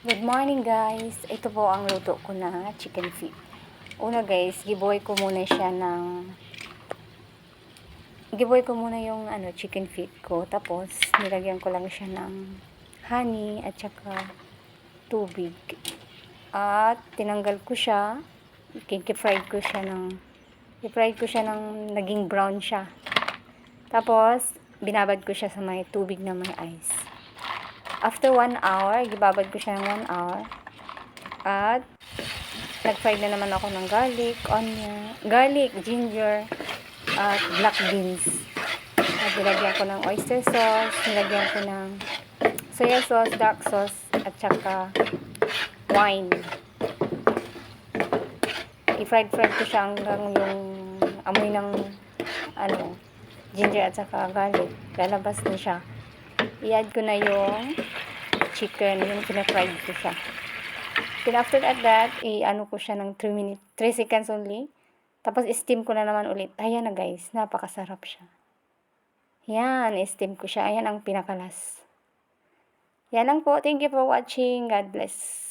Good morning guys! Ito po ang luto ko na chicken feet. Una guys, giboy ko muna yung chicken feet ko. Tapos nilagyan ko lang siya ng honey at saka tubig. At tinanggal ko siya, i-fried ko siya ng naging brown siya. Tapos binabad ko siya sa may tubig na may ice. After 1 hour, gibabad ko siya ng 1 hour. At nag-fry na naman ako ng garlic, ginger, at black beans. At nilagyan ko ng oyster sauce, nilagyan ko ng soya sauce, dark sauce, at saka wine. I-fried ko siya hanggang yung amoy ng ginger at saka garlic. Lalabas na siya. I-add ko na yung chicken, yung pina-fried ko siya. Then after that, ko siya ng 3 seconds only. Tapos steam ko na naman ulit. Ayan na guys, napakasarap siya. Yan, steam ko siya. Ayan ang pinakalas. Yan lang po. Thank you for watching. God bless.